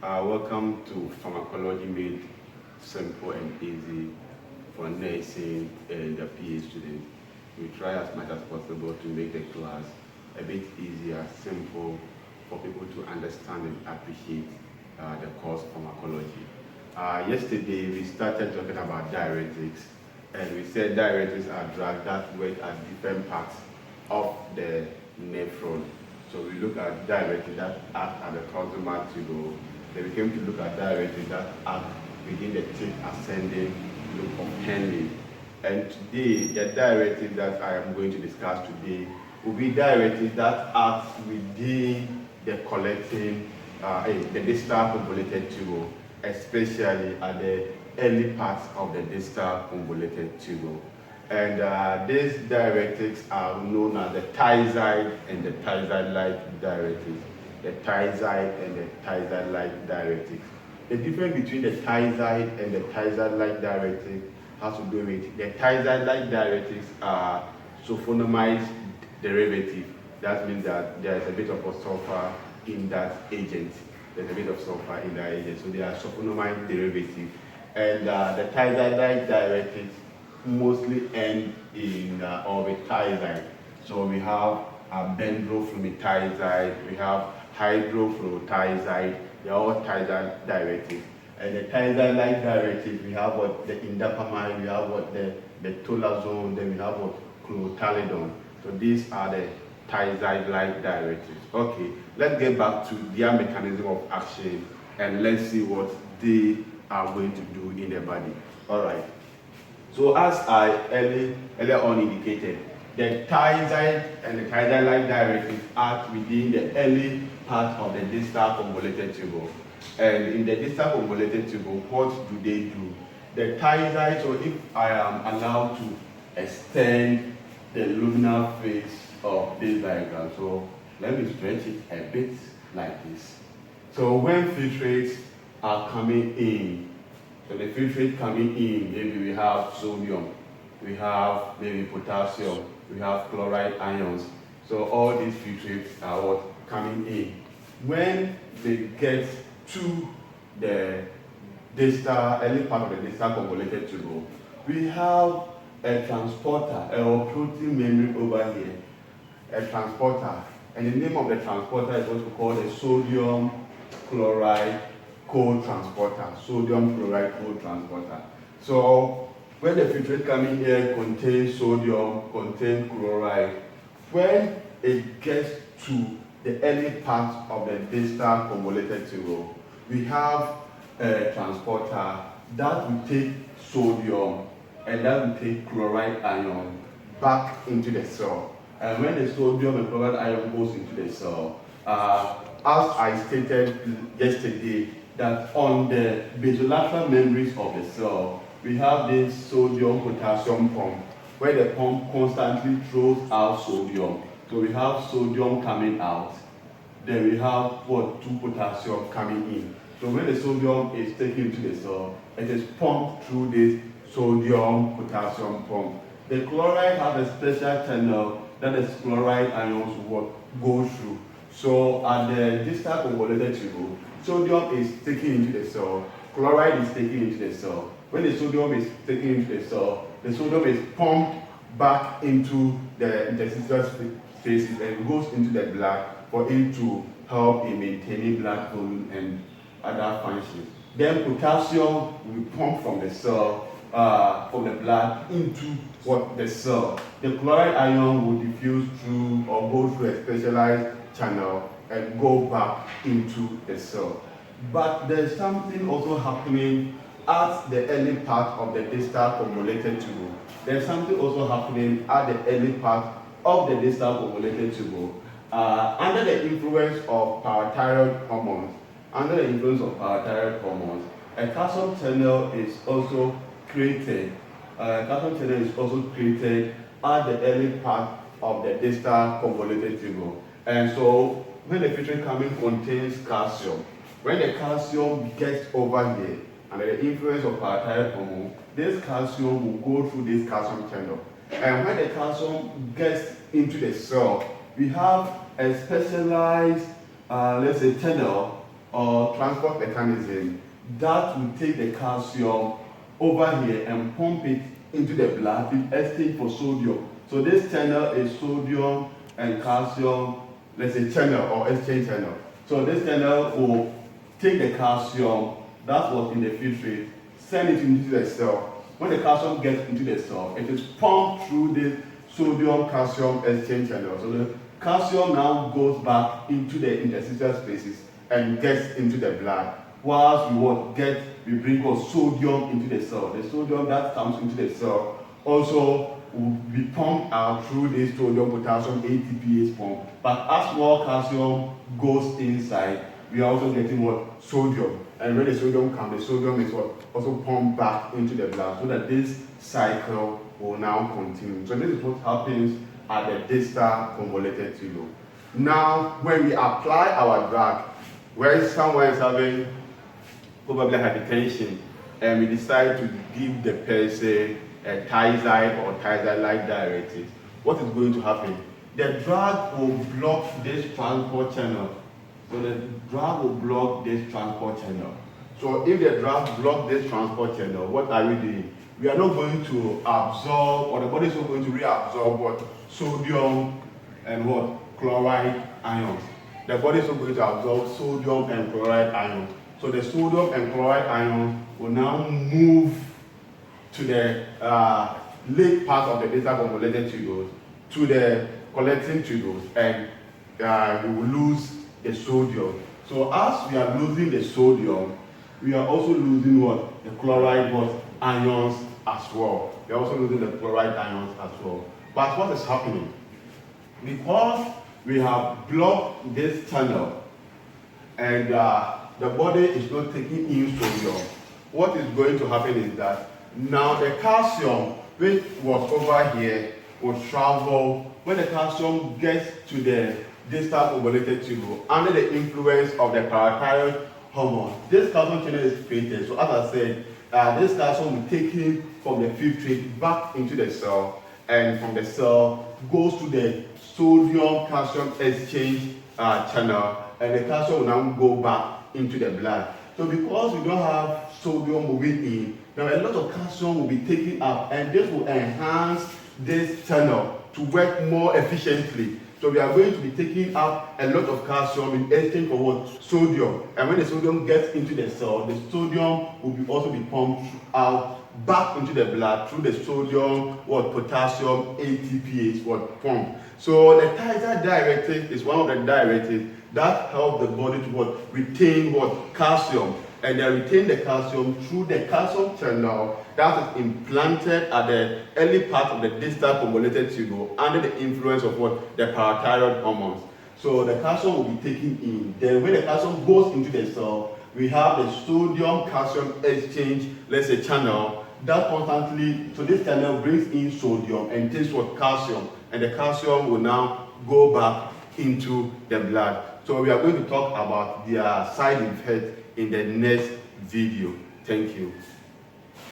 Welcome to Pharmacology Made Simple and Easy for nursing and the PA students. We try as much as possible to make the class a bit easier, simple for people to understand and appreciate the course pharmacology. Yesterday we started talking about diuretics, and we said diuretics are drugs that work at different parts of the nephron. So we look at diuretics that act at the proximal tubule. Then we came to look at diuretics that act within the thick ascending loop of Henle. And today, the diuretics that I am going to discuss today will be diuretics that act within the collecting, the distal convoluted tubule, especially at the early parts of the distal convoluted tubule. And these diuretics are known as the thiazide and the thiazide-like diuretics. The thiazide and the thiazide-like diuretics. The difference between the thiazide and the thiazide-like diuretic has to do with the thiazide-like diuretics are sulfonamide derivative. That means that there is a bit of a sulfur in that agent. There's a bit of sulfur in that agent, so they are sulfonamide derivative. And the thiazide-like diuretics mostly end in thiazide. So we have benzoflumethiazide, we have hydrofluothiazide, they are all thiazide diuretics. And the thiazide-like diuretics, we have the indapamide, we have the tolazone, then we have chlorothalidone. So these are the thiazide-like diuretics. Okay, let's get back to their mechanism of action and let's see what they are going to do in the body. All right. So as I earlier on indicated, the thiazide and the thiazide-like diuretics act within the early part of the distal convoluted tubule. And in the distal convoluted tubule, what do they do? The thiazide, so if I am allowed to extend the luminal face of this diagram, so let me stretch it a bit like this. So when filtrates are coming in, so the filtrate coming in, maybe we have sodium, we have maybe potassium, we have chloride ions. So all these filtrates are coming in. When they get to the distal, early part of the distal convoluted tubule, we have a transporter, a protein membrane over here, a transporter. And the name of the transporter is what we call the sodium chloride co-transporter, sodium chloride co-transporter. So when the filtrate coming here contains sodium, contains chloride, when it gets to the early part of the distal convoluted tubule, we have a transporter that will take sodium and that will take chloride ion back into the cell. And when the sodium and chloride ion goes into the cell, as I stated yesterday, that on the basolateral membranes of the cell, we have this sodium-potassium pump, where the pump constantly throws out sodium. So we have sodium coming out, then we have two potassium coming in. So when the sodium is taken into the cell, it is pumped through this sodium-potassium pump. The chloride has a special channel that the chloride ions will go through. So at the distal convoluted tubule, sodium is taken into the cell, chloride is taken into the cell. When the sodium is taken into the cell, the sodium is pumped back into the interstitial spaces and goes into the blood for it to help in maintaining blood volume and other functions. Then potassium will be pumped from the cell, from the blood into the cell. The chloride ion will diffuse through or go through a specialized channel and go back into the cell. But there's something also happening at the early part of the distal convoluted tubule. There's something also happening at the early part of the distal convoluted tubule. Under the influence of parathyroid hormones, a calcium channel is also created. At the early part of the distal convoluted tubule. And so when the filtrate coming contains calcium, when the calcium gets over here under the influence of parathyroid hormone, this calcium will go through this calcium channel. And when the calcium gets into the cell, we have a specialized, channel or transport mechanism that will take the calcium over here and pump it into the blood in exchange for sodium. So this channel is sodium and calcium, let's say channel or exchange channel. So this channel will take the calcium that was in the filtrate, send it into the cell. When the calcium gets into the cell, it is pumped through the sodium calcium exchange channel. So the calcium now goes back into the interstitial spaces and gets into the blood. Whilst we bring sodium into the cell. The sodium that comes into the cell also will be pumped out through this sodium potassium ATPase pump. But as more calcium goes inside, we are also getting sodium. And when the sodium comes, the sodium is also pumped back into the blood, so that this cycle will now continue. So this is what happens at the distal convoluted tubule. Now, when we apply our drug, where someone is having probably hypertension, and we decide to give the person a thiazide or thiazide-like diuretics, what is going to happen? The drug will block this transport channel. So the drug will block this transport channel. So if the drug blocks this transport channel, what are we doing? We are not going to absorb, or the body is not going to reabsorb sodium and chloride ions. The body is not going to absorb sodium and chloride ions. So the sodium and chloride ions will now move to the late part of the distal convoluted tubules, to the collecting tubules, and we will lose the sodium. So as we are losing the sodium, we are also losing the chloride ions as well. We are also losing the chloride ions as well. But what is happening? Because we have blocked this channel and the body is not taking in sodium, what is going to happen is that now the calcium, which was over here, will travel. When the calcium gets to the distal convoluted tubule under the influence of the parathyroid hormone, this calcium channel is created. So as I said, this calcium will be taken from the filtrate back into the cell, and from the cell goes to the sodium calcium exchange channel, and the calcium will now go back into the blood. So because we don't have sodium moving in, now a lot of calcium will be taken up, and this will enhance this channel to work more efficiently. So we are going to be taking up a lot of calcium in exchange for sodium. And when the sodium gets into the cell, the sodium will also be pumped out back into the blood through the sodium potassium ATPase pump. So the thiazide diuretic is one of the diuretics that help the body to retain calcium, and they retain the calcium through the calcium channel that is implanted at the early part of the distal convoluted tubule under the influence of the parathyroid hormones. So the calcium will be taken in. Then when the calcium goes into the cell, we have the sodium calcium exchange, let's say, channel that constantly, so this channel brings in sodium and takes calcium, and the calcium will now go back into the blood. So we are going to talk about their side effects in the next video. Thank you.